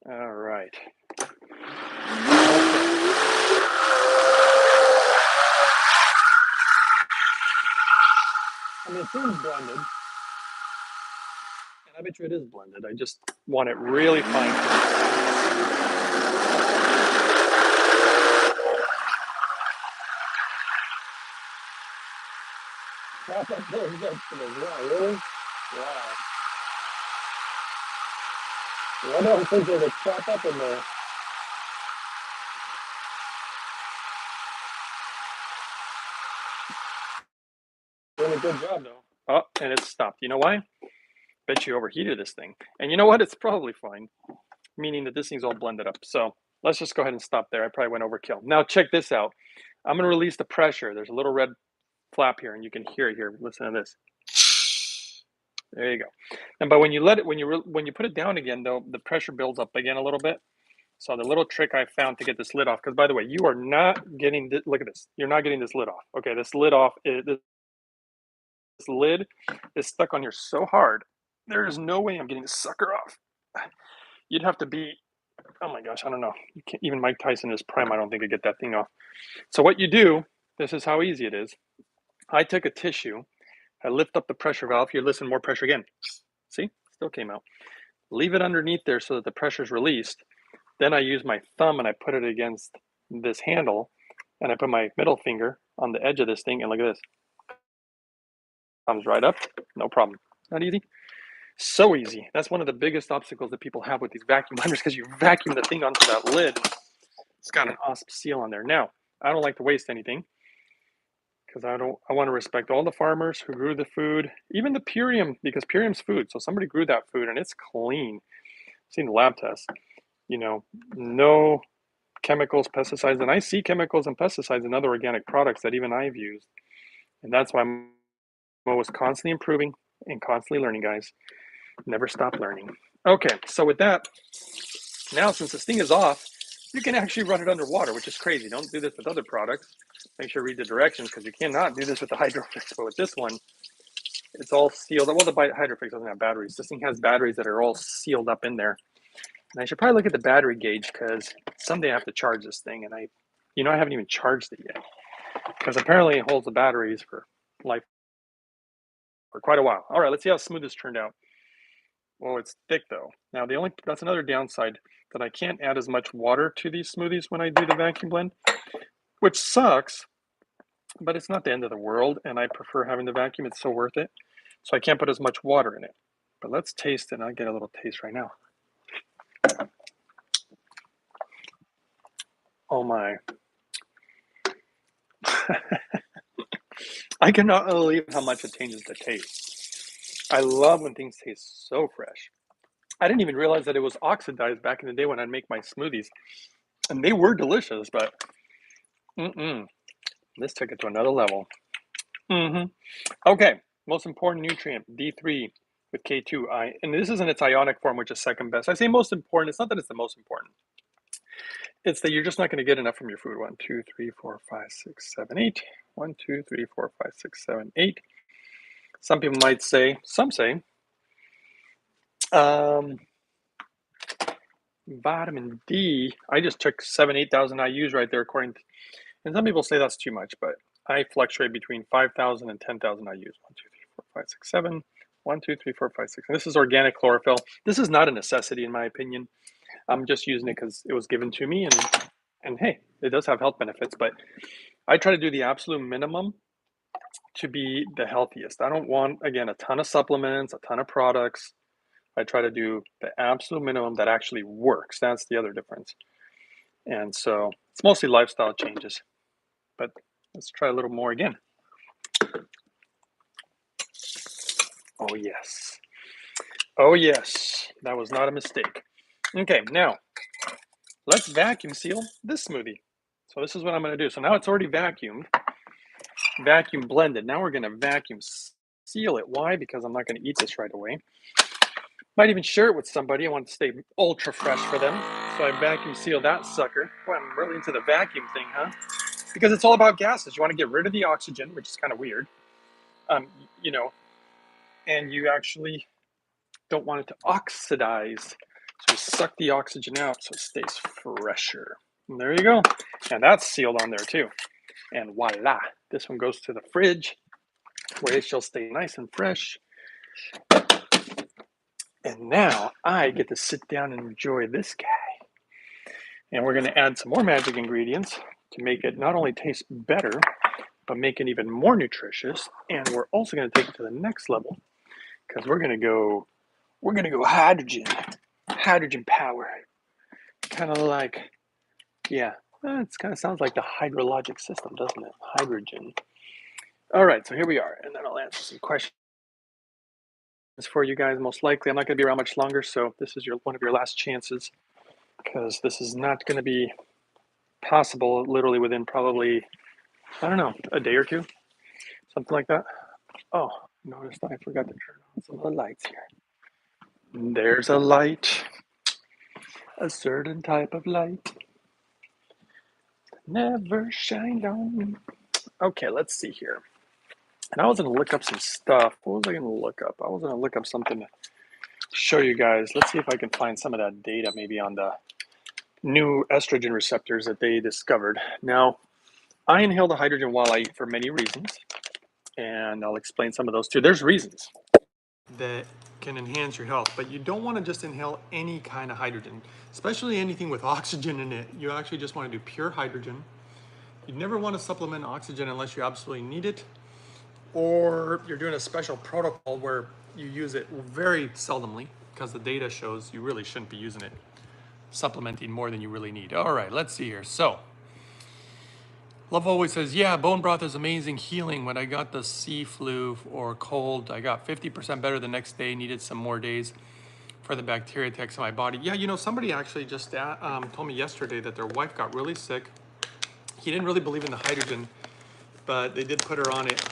All right. I mean, it seems blended, and I bet you it is blended. I just want it really fine. Chop up those vegetables. Wow, really? Wow. What else is there to chop up in there? Doing a good job, though. Oh, and it stopped. You know why? Bet you overheated this thing. And you know what? It's probably fine, meaning that this thing's all blended up. So let's just go ahead and stop there. I probably went overkill. Now check this out. I'm going to release the pressure. There's a little red flap here, and you can hear it here. Listen to this. There you go. And but when you let it, when you put it down again, though, the pressure builds up again a little bit. So the little trick I found to get this lid off, because by the way, you are not getting this, look at this. You're not getting this lid off. Okay, this lid off, this lid is stuck on here so hard. There is no way I'm getting this sucker off. You'd have to be, oh my gosh, I don't know. You can't, even Mike Tyson is prime. I don't think could get that thing off. So what you do, this is how easy it is. I took a tissue, I lift up the pressure valve. Here, listen, more pressure again. See, still came out. Leave it underneath there so that the pressure is released. Then I use my thumb and I put it against this handle, and I put my middle finger on the edge of this thing, and look at this. Comes right up, no problem. Not easy? So easy. That's one of the biggest obstacles that people have with these vacuum blenders, because you vacuum the thing onto that lid. It's got an awesome seal on there. Now, I don't like to waste anything, because I want to respect all the farmers who grew the food, even the Purium, because Purium's food. So somebody grew that food and it's clean. I've seen the lab tests. You know, no chemicals, pesticides, and I see chemicals and pesticides in other organic products that even I've used. And that's why I'm always constantly improving and constantly learning, guys. Never stop learning. Okay, so with that, now since this thing is off, you can actually run it underwater, which is crazy. Don't do this with other products. Make sure you read the directions, because you cannot do this with the Hydrofix. But with this one, it's all sealed. Well, the Hydrofix doesn't have batteries. This thing has batteries that are all sealed up in there. And I should probably look at the battery gauge, because someday I have to charge this thing, and I haven't even charged it yet, because apparently it holds the batteries for life for quite a while. All right, let's see how smooth this turned out. Well, it's thick though. Now that's another downside, that I can't add as much water to these smoothies when I do the vacuum blend, which sucks, but it's not the end of the world, and I prefer having the vacuum. It's so worth it. So I can't put as much water in it. But let's taste it. I'll get a little taste right now. Oh my. I cannot believe how much it changes the taste. I love when things taste so fresh. I didn't even realize that it was oxidized back in the day when I'd make my smoothies. And they were delicious, but this took it to another level. Okay, most important nutrient, D3 with K2. And this is in its ionic form, which is second best. I say most important. It's not that it's the most important. It's that you're just not going to get enough from your food. 1, 2, 3, 4, 5, 6, 7, 8. 1, 2, 3, 4, 5, 6, 7, 8. Some people might say, some say, vitamin D. I just took 8,000 IUs right there, according to, and some people say that's too much, but I fluctuate between 5,000 and 10,000 IUs. 1, 2, 3, 4, 5, 6, 7. 1, 2, 3, 4, 5, 6. And this is organic chlorophyll. This is not a necessity, in my opinion. I'm just using it because it was given to me, and hey, it does have health benefits, but I try to do the absolute minimum to be the healthiest. I don't want, again, a ton of supplements, a ton of products. I try to do the absolute minimum that actually works. That's the other difference. And so it's mostly lifestyle changes. But let's try a little more again. Oh, yes. Oh, yes. That was not a mistake. Okay, now let's vacuum seal this smoothie. So this is what I'm going to do. So now it's already vacuumed, vacuum blended. Now we're going to vacuum seal it. Why? Because I'm not going to eat this right away. Might even share it with somebody. I want to stay ultra fresh for them. So I vacuum seal that sucker. Boy, I'm really into the vacuum thing, huh? Because it's all about gases. You want to get rid of the oxygen, which is kind of weird. You know, and you actually don't want it to oxidize. So we suck the oxygen out so it stays fresher. And there you go. And that's sealed on there too. And voila, this one goes to the fridge where it shall stay nice and fresh. And now I get to sit down and enjoy this guy. And we're going to add some more magic ingredients to make it not only taste better, but make it even more nutritious. And we're also going to take it to the next level because we're going to go hydrogen power. Kind of like, yeah, it kind of sounds like the hydrologic system, doesn't it? Hydrogen. All right, so here we are. And then I'll answer some questions for you guys. Most likely, I'm not going to be around much longer. So this is one of your last chances because this is not going to be possible literally within probably, I don't know, a day or two, something like that. Oh, notice I forgot to turn on some of the lights here. There's a light, a certain type of light, never shined on me. Okay, let's see here. And I was going to look up some stuff. What was I going to look up? I was going to look up something to show you guys. Let's see if I can find some of that data maybe on the new estrogen receptors that they discovered. Now, I inhale the hydrogen while I eat for many reasons, and I'll explain some of those too. There's reasons that can enhance your health, but you don't want to just inhale any kind of hydrogen, especially anything with oxygen in it. You actually just want to do pure hydrogen. You never want to supplement oxygen unless you absolutely need it, or you're doing a special protocol where you use it very seldomly because the data shows you really shouldn't be using it, supplementing more than you really need. All right, let's see here. So Love always says, yeah, bone broth is amazing healing. When I got the sea flu or cold, I got 50% better the next day, needed some more days for the bacteria attacks in my body. Yeah, you know, somebody actually just told me yesterday that their wife got really sick. He didn't really believe in the hydrogen, but they did put her on it.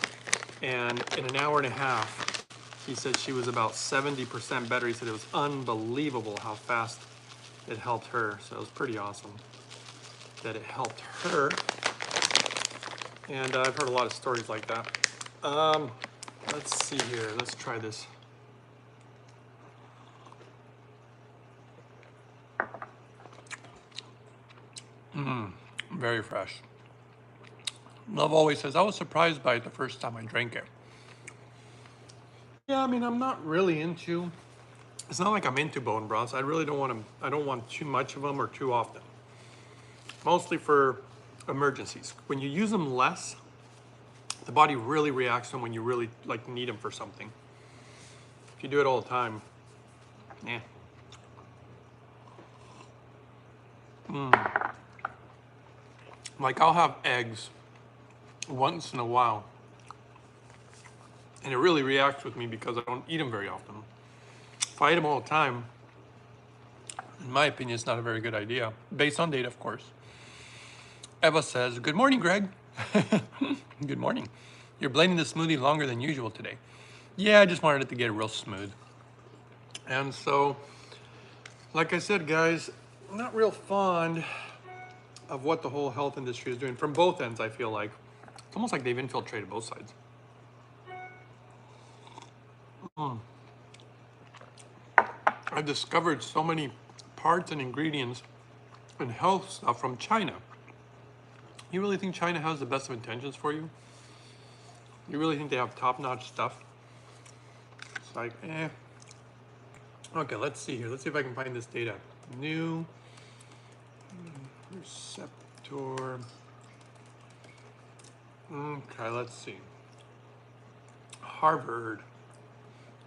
And in an hour and a half, he said she was about 70% better. He said it was unbelievable how fast it helped her. So it was pretty awesome that it helped her. And I've heard a lot of stories like that. Let's see here. Let's try this. Very fresh. Love always says, I was surprised by it the first time I drank it. Yeah, I mean, I'm not really into, it's not like I'm into bone broths. I really don't want them, I don't want too much of them or too often. Mostly for emergencies. When you use them less, the body really reacts to them when you really like need them for something. If you do it all the time, eh. Like I'll have eggs once in a while, and it really reacts with me because I don't eat them very often. If I eat them all the time, in my opinion, it's not a very good idea, based on data, of course. Eva says, good morning, Greg. Good morning. You're blending the smoothie longer than usual today. Yeah, I just wanted it to get real smooth. And so, like I said, guys, I'm not real fond of what the whole health industry is doing from both ends, I feel like. It's almost like they've infiltrated both sides. I've discovered so many parts and ingredients and health stuff from China. You really think China has the best of intentions for you? You really think they have top-notch stuff? It's like, eh. Okay, let's see here. Let's see if I can find this data. New receptor. Okay, let's see. Harvard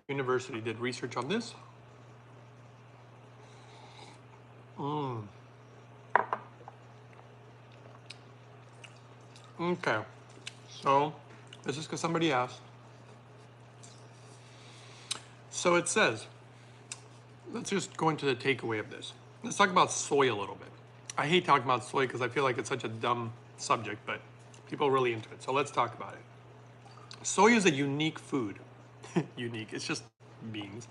University did research on this. Okay, so this is because somebody asked. So it says, let's just go into the takeaway of this. Let's talk about soy a little bit. I hate talking about soy because I feel like it's such a dumb subject, but people are really into it. So let's talk about it. Soy is a unique food. Unique, it's just beans.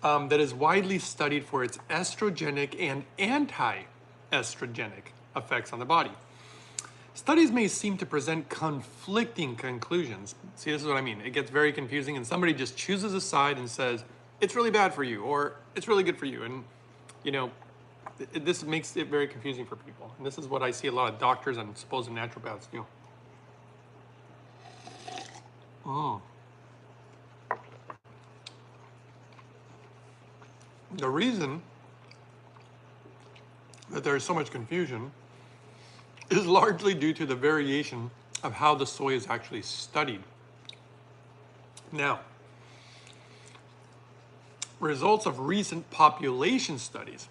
That is widely studied for its estrogenic and anti-estrogenic effects on the body. Studies may seem to present conflicting conclusions. See, this is what I mean. It gets very confusing and somebody just chooses a side and says, it's really bad for you or it's really good for you. And, you know, this makes it very confusing for people. And this is what I see a lot of doctors and supposed naturopaths do. Mm. The reason that there's so much confusion is largely due to the variation of how the soy is actually studied. Now, results of recent population studies,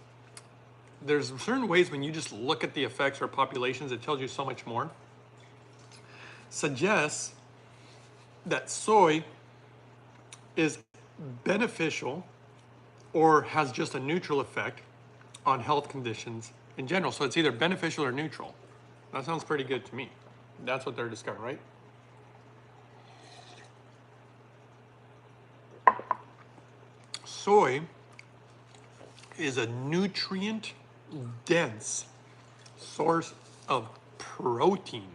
there's certain ways when you just look at the effects or populations, it tells you so much more, suggests that soy is beneficial or has just a neutral effect on health conditions in general. So it's either beneficial or neutral. That sounds pretty good to me. That's what they're discovering, right? Soy is a nutrient-dense source of protein.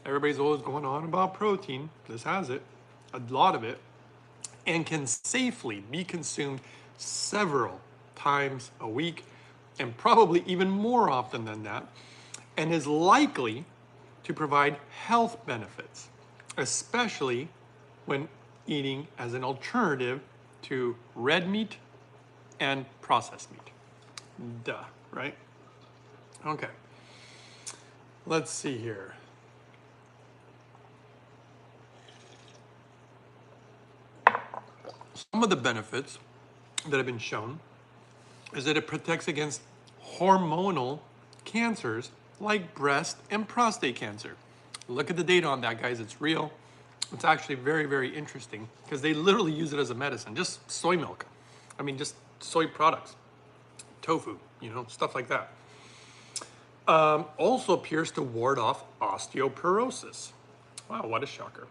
Everybody's always going on about protein. This has it, a lot of it, and can safely be consumed several times a week, and probably even more often than that, and is likely to provide health benefits, especially when eating as an alternative to red meat and processed meat. Duh, right? Okay. Let's see here. Some of the benefits that have been shown is that it protects against hormonal cancers like breast and prostate cancer. Look at the data on that, guys. It's real. It's actually very, very interesting because they literally use it as a medicine. Just soy milk. I mean, just soy products, tofu, you know, stuff like that. Also appears to ward off osteoporosis. Wow, what a shocker.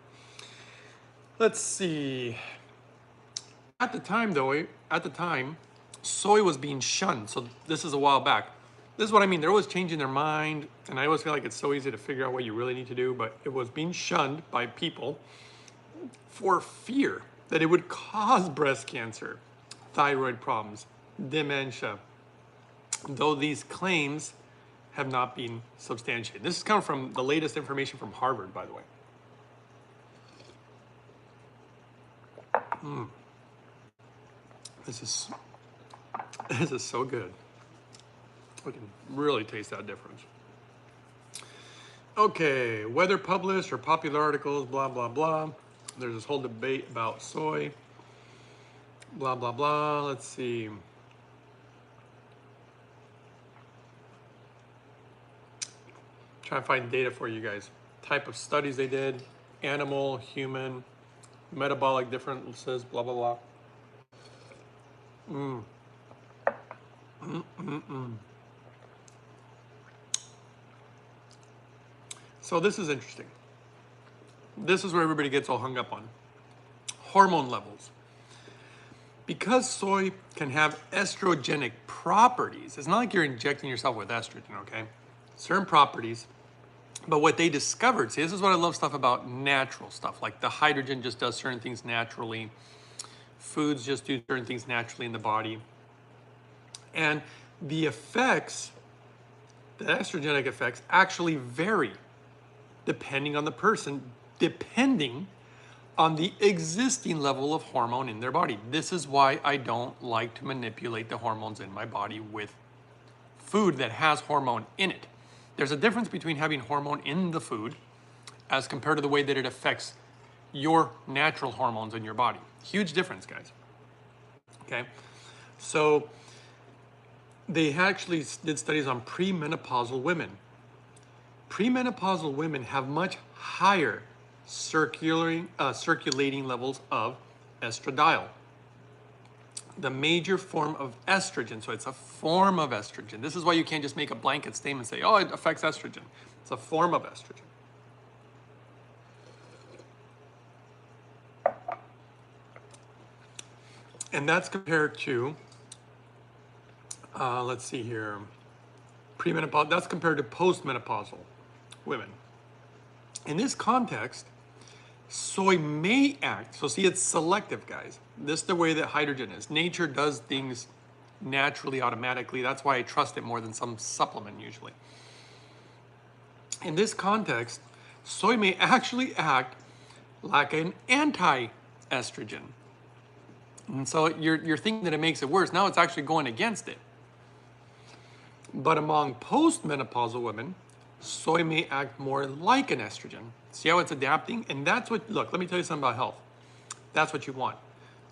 Let's see. At the time, soy was being shunned. So this is a while back. This is what I mean. They're always changing their mind. And I always feel like it's so easy to figure out what you really need to do. But it was being shunned by people for fear that it would cause breast cancer, thyroid problems, dementia. Though these claims have not been substantiated. This is coming from the latest information from Harvard, by the way. This is so good. I can really taste that difference. Okay, whether published or popular articles, blah, blah, blah. There's this whole debate about soy, blah, blah, blah. Let's see. Try to find data for you guys. Type of studies they did, animal, human, metabolic differences, blah, blah, blah. So this is interesting. This is where everybody gets all hung up on. Hormone levels. Because soy can have estrogenic properties, it's not like you're injecting yourself with estrogen, okay? Certain properties. But what they discovered, see, this is what I love stuff about natural stuff, like the hydrogen just does certain things naturally. Foods just do certain things naturally in the body. And the effects, the estrogenic effects, actually vary depending on the person, depending on the existing level of hormone in their body. This is why I don't like to manipulate the hormones in my body with food that has hormone in it. There's a difference between having hormone in the food as compared to the way that it affects your natural hormones in your body. Huge difference, guys. Okay, so they actually did studies on premenopausal women. Premenopausal women have much higher circulating levels of estradiol, the major form of estrogen. So it's a form of estrogen. This is why you can't just make a blanket statement and say, oh, it affects estrogen. It's a form of estrogen. And that's compared to, let's see here, premenopausal, that's compared to postmenopausal women. In this context, Soy may act, so see, it's selective, guys. This is the way that hydrogen is. Nature does things naturally, automatically. That's why I trust it more than some supplement usually. In this context, soy may actually act like an anti-estrogen. And so you're thinking that it makes it worse. Now it's actually going against it. But among postmenopausal women, soy may act more like an estrogen. See how it's adapting? And that's what, look, let me tell you something about health. That's what you want.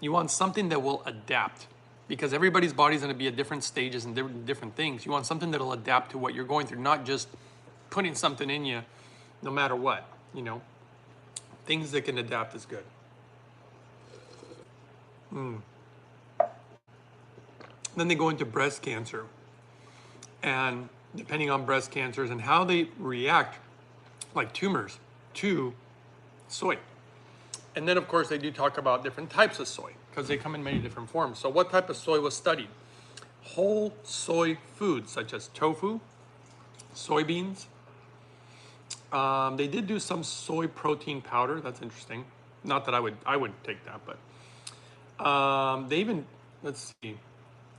You want something that will adapt, because everybody's body's going to be at different stages and different things. You want something that'll adapt to what you're going through, not just putting something in you no matter what, you know. Things that can adapt is good. Then they go into breast cancer. And depending on breast cancers and how they react, like tumors, to soy. And then, of course, they do talk about different types of soy because they come in many different forms. So what type of soy was studied? Whole soy foods such as tofu, soybeans. They did do some soy protein powder. That's interesting. Not that I would take that, but they even, let's see,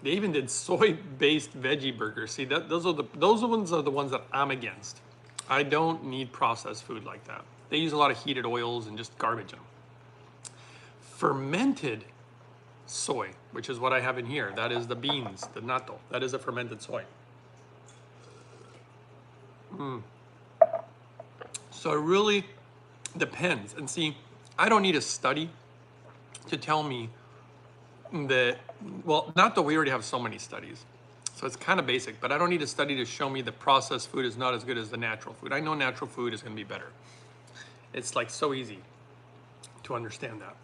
they even did soy-based veggie burgers. See, those are the ones that I'm against. I don't need processed food like that. They use a lot of heated oils and just garbage in them. Fermented soy, which is what I have in here. That is the beans, the natto. That is a fermented soy. So it really depends. And see, I don't need a study to tell me that, well, not that we already have so many studies. So it's kind of basic, but I don't need a study to show me the processed food is not as good as the natural food. I know natural food is going to be better. It's like so easy to understand that.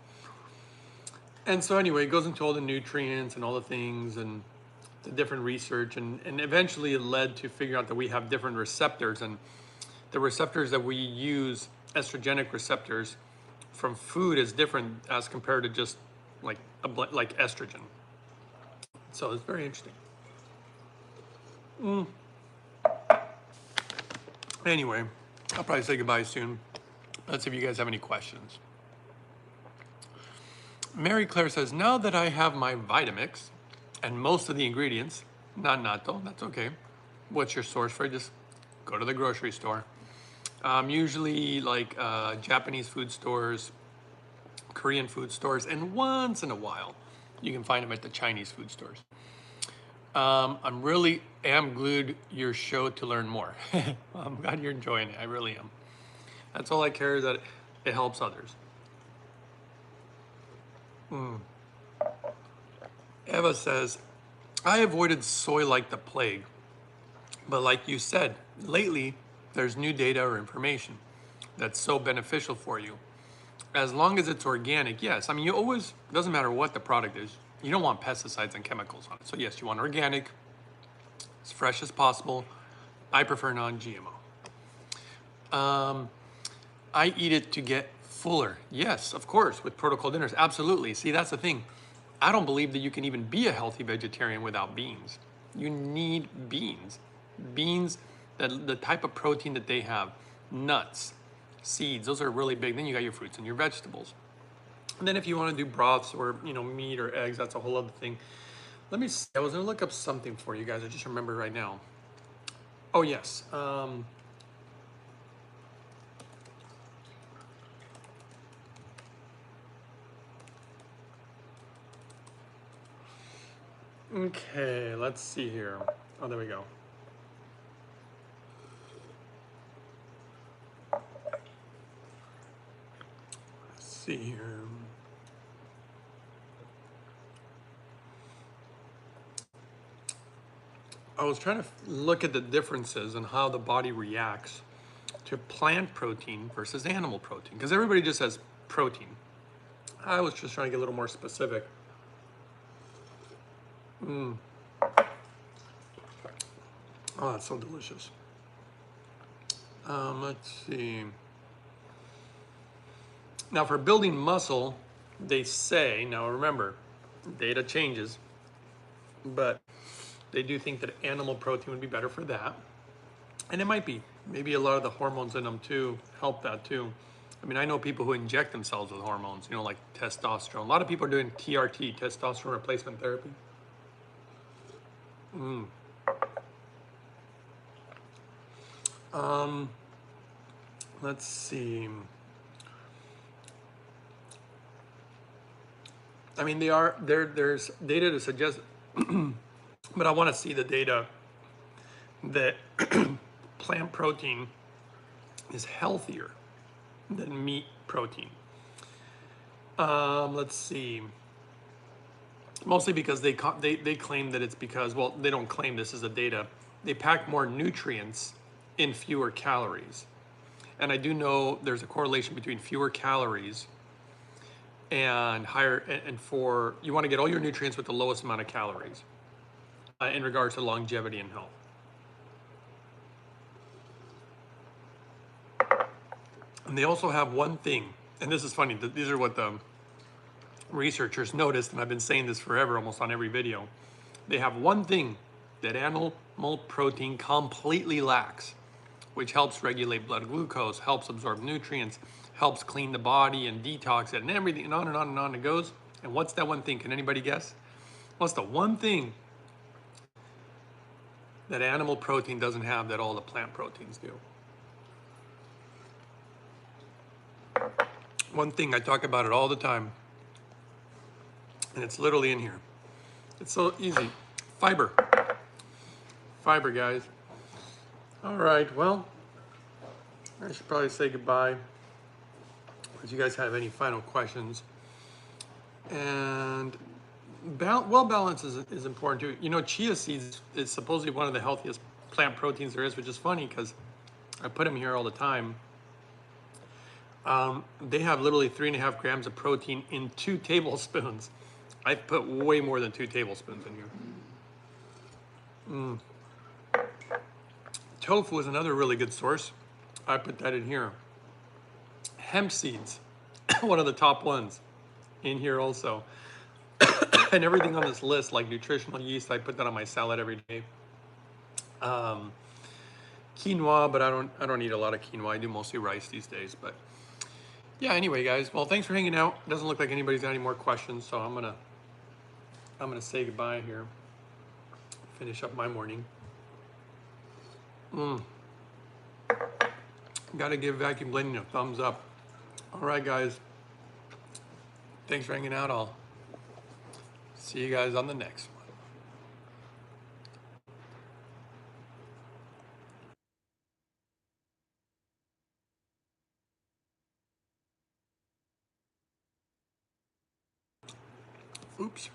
And so anyway, it goes into all the nutrients and all the things and the different research, and eventually it led to figure out that we have different receptors, and the receptors that we use, estrogenic receptors from food, is different as compared to just like estrogen. So it's very interesting. Anyway, I'll probably say goodbye soon. Let's see if you guys have any questions. Mary Claire says, now that I have my Vitamix and most of the ingredients, not natto, that's okay. What's your source for it? Just go to the grocery store. Usually like Japanese food stores, Korean food stores, and once in a while, you can find them at the Chinese food stores. I'm really glued your show to learn more. I'm glad you're enjoying it. I really am. That's all I care, is that it helps others. Eva says, I avoided soy like the plague. But like you said, lately, there's new data or information that's so beneficial for you. As long as it's organic, yes. I mean, you always, doesn't matter what the product is, you don't want pesticides and chemicals on it. So yes, you want organic, as fresh as possible. I prefer non-GMO. I eat it to get fuller. Yes, of course, with protocol dinners, absolutely. See, that's the thing. I don't believe that you can even be a healthy vegetarian without beans. You need beans. Beans, the type of protein that they have, nuts, seeds, those are really big. Then you got your fruits and your vegetables. And then if you want to do broths or, you know, meat or eggs, that's a whole other thing. Let me see. I was going to look up something for you guys. I just remember right now. Oh, yes. Okay, let's see here. Oh, there we go. Let's see here. I was trying to look at the differences and how the body reacts to plant protein versus animal protein, because everybody just says protein. I was just trying to get a little more specific. Oh, that's so delicious. Let's see. Now for building muscle, they say, now remember, data changes, but they do think that animal protein would be better for that. And it might be. Maybe a lot of the hormones in them too help that too. I mean, I know people who inject themselves with hormones, you know, like testosterone. A lot of people are doing TRT, testosterone replacement therapy. Um, let's see. I mean, there's data to suggest, but I want to see the data that plant protein is healthier than meat protein. Let's see. Mostly because they claim that it's because, well, they don't claim, this is the data. They pack more nutrients in fewer calories. And I do know there's a correlation between fewer calories and higher, and for, you want to get all your nutrients with the lowest amount of calories in regards to longevity and health. And they also have one thing, and this is funny, these are what the researchers noticed, and I've been saying this forever, almost on every video. They have one thing that animal protein completely lacks, which helps regulate blood glucose, helps absorb nutrients, helps clean the body and detox it, and everything, and on and on and on it goes. And what's that one thing? Can anybody guess? What's the one thing that animal protein doesn't have that all the plant proteins do? One thing, I talk about it all the time, and it's literally in here. It's so easy. Fiber. Fiber, guys. All right, well, I should probably say goodbye. If you guys have any final questions. And well balance is important too. You know, chia seeds is supposedly one of the healthiest plant proteins there is, which is funny because I put them here all the time. They have literally 3.5 grams of protein in 2 tablespoons. I put way more than 2 tablespoons in here. Tofu is another really good source. I put that in here. Hemp seeds, one of the top ones in here also. And everything on this list, like nutritional yeast, I put that on my salad every day. Quinoa, but I don't eat a lot of quinoa. I do mostly rice these days. But yeah, anyway, guys. Well, thanks for hanging out. It doesn't look like anybody's got any more questions, so I'm gonna say goodbye here. Finish up my morning. Gotta give Vacuum Blending a thumbs up. All right, guys. Thanks for hanging out. I'll see you guys on the next one. Oops.